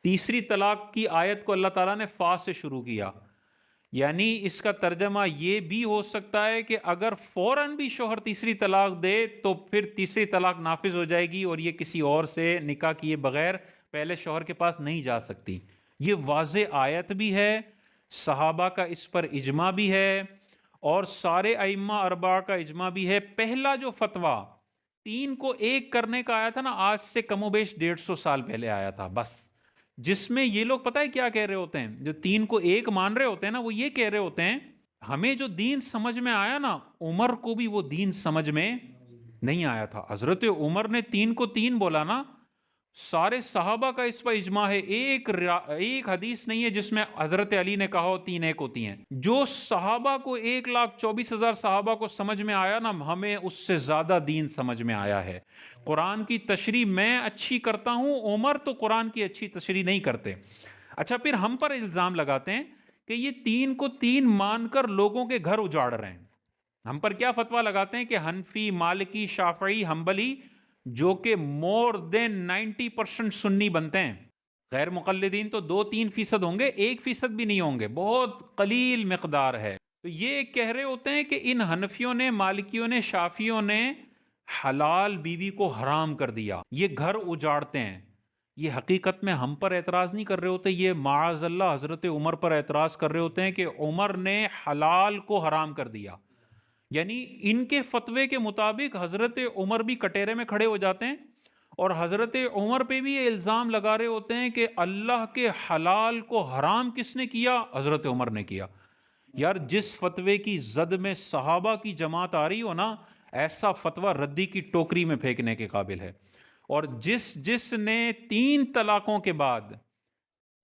تیسری طلاق کی آیت کو اللہ تعالیٰ نے فا سے شروع کیا، یعنی اس کا ترجمہ یہ بھی ہو سکتا ہے کہ اگر فوراً بھی شوہر تیسری طلاق دے تو پھر تیسری طلاق نافذ ہو جائے گی اور یہ کسی اور سے نکاح کیے بغیر پہلے شوہر کے پاس نہیں جا سکتی۔ یہ واضح آیت بھی ہے، صحابہ کا اس پر اجماع بھی ہے، اور سارے ائمہ اربعہ کا اجماع بھی ہے۔ پہلا جو فتویٰ 3 کو 1 کرنے کا آیا تھا نا، آج سے کم و بیش 150 سال پہلے آیا تھا بس، جس میں یہ لوگ پتہ ہے کیا کہہ رہے ہوتے ہیں، جو 3 کو 1 مان رہے ہوتے ہیں نا، وہ یہ کہہ رہے ہوتے ہیں ہمیں جو دین سمجھ میں آیا نا، عمر کو بھی وہ دین سمجھ میں نہیں آیا تھا۔ حضرت عمر نے 3 کو 3 بولا نا، سارے صحابہ کا اس پر اجماع ہے، ایک حدیث نہیں ہے جس میں حضرت علی نے کہا ہو 3 1 ہوتی ہیں۔ جو صحابہ کو 1,24,000 صحابہ کو سمجھ میں آیا نا، ہمیں اس سے زیادہ دین سمجھ میں آیا ہے۔ قرآن کی تشریح میں اچھی کرتا ہوں، عمر تو قرآن کی اچھی تشریح نہیں کرتے۔ اچھا، پھر ہم پر الزام لگاتے ہیں کہ یہ 3 کو 3 مان کر لوگوں کے گھر اجاڑ رہے ہیں۔ ہم پر کیا فتویٰ لگاتے ہیں کہ حنفی، مالکی، شافعی، حنبلی، جو کہ مور دین 90% سنی بنتے ہیں، غیر مقلدین تو 2-3% ہوں گے، 1% بھی نہیں ہوں گے، بہت قلیل مقدار ہے۔ تو یہ کہہ رہے ہوتے ہیں کہ ان حنفیوں نے، مالکیوں نے، شافیوں نے حلال بیوی کو حرام کر دیا، یہ گھر اجاڑتے ہیں۔ یہ حقیقت میں ہم پر اعتراض نہیں کر رہے ہوتے، یہ معاذ اللہ حضرت عمر پر اعتراض کر رہے ہوتے ہیں کہ عمر نے حلال کو حرام کر دیا۔ یعنی ان کے فتوے کے مطابق حضرت عمر بھی کٹہرے میں کھڑے ہو جاتے ہیں، اور حضرت عمر پہ بھی یہ الزام لگا رہے ہوتے ہیں کہ اللہ کے حلال کو حرام کس نے کیا؟ حضرت عمر نے کیا۔ یار، جس فتوے کی زد میں صحابہ کی جماعت آ رہی ہو نا، ایسا فتویٰ ردی کی ٹوکری میں پھینکنے کے قابل ہے۔ اور جس نے 3 طلاقوں کے بعد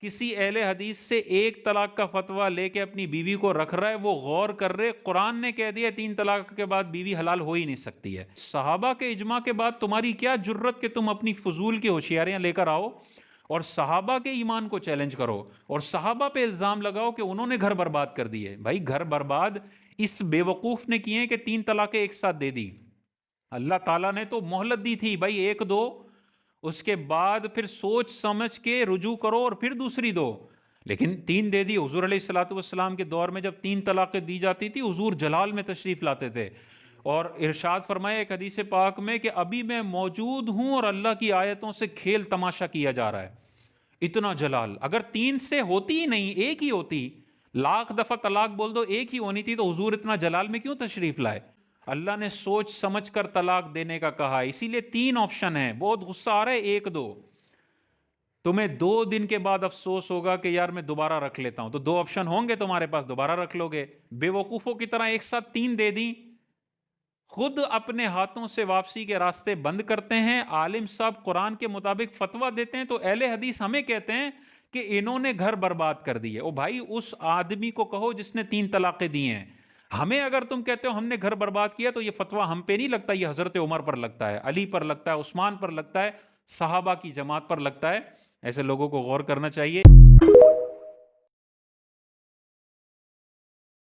کسی اہل حدیث سے 1 طلاق کا فتویٰ لے کے اپنی بیوی کو رکھ رہا ہے، وہ غور کر رہے، قرآن نے کہہ دیا 3 طلاق کے بعد بیوی حلال ہو ہی نہیں سکتی ہے۔ صحابہ کے اجماع کے بعد تمہاری کیا جرت کہ تم اپنی فضول کی ہوشیاریاں لے کر آؤ اور صحابہ کے ایمان کو چیلنج کرو اور صحابہ پہ الزام لگاؤ کہ انہوں نے گھر برباد کر دیے۔ بھائی، گھر برباد اس بے وقوف نے کیے ہیں کہ 3 طلاقیں ایک ساتھ دے دی۔ اللہ تعالیٰ نے تو مہلت دی تھی، بھائی 1 2، اس کے بعد پھر سوچ سمجھ کے رجوع کرو اور پھر دوسری دو، لیکن 3 دے دی۔ حضور علیہ الصلوۃ والسلام کے دور میں جب 3 طلاقیں دی جاتی تھی، حضور جلال میں تشریف لاتے تھے اور ارشاد فرمایا ایک حدیث پاک میں کہ ابھی میں موجود ہوں اور اللہ کی آیتوں سے کھیل تماشا کیا جا رہا ہے۔ اتنا جلال، اگر 3 سے ہوتی ہی نہیں، 1 ہی ہوتی، لاکھ دفعہ طلاق بول دو، 1 ہی ہونی تھی، تو حضور اتنا جلال میں کیوں تشریف لائے؟ اللہ نے سوچ سمجھ کر طلاق دینے کا کہا، اسی لیے 3 آپشن ہیں۔ بہت غصہ آ رہا ہے 1 2، تمہیں 2 دن کے بعد افسوس ہوگا کہ یار میں دوبارہ رکھ لیتا ہوں، تو 2 آپشن ہوں گے تمہارے پاس، دوبارہ رکھ لو گے۔ بے وقوفوں کی طرح ایک ساتھ 3 دے دی، خود اپنے ہاتھوں سے واپسی کے راستے بند کرتے ہیں۔ عالم صاحب قرآن کے مطابق فتویٰ دیتے ہیں تو اہل حدیث ہمیں کہتے ہیں کہ انہوں نے گھر برباد کر دیے۔ او بھائی، اس آدمی کو کہو جس نے 3 طلاقیں دی ہیں۔ ہمیں اگر تم کہتے ہو ہم نے گھر برباد کیا، تو یہ فتویٰ ہم پہ نہیں لگتا، یہ حضرت عمر پر لگتا ہے، علی پر لگتا ہے، عثمان پر لگتا ہے، صحابہ کی جماعت پر لگتا ہے۔ ایسے لوگوں کو غور کرنا چاہیے۔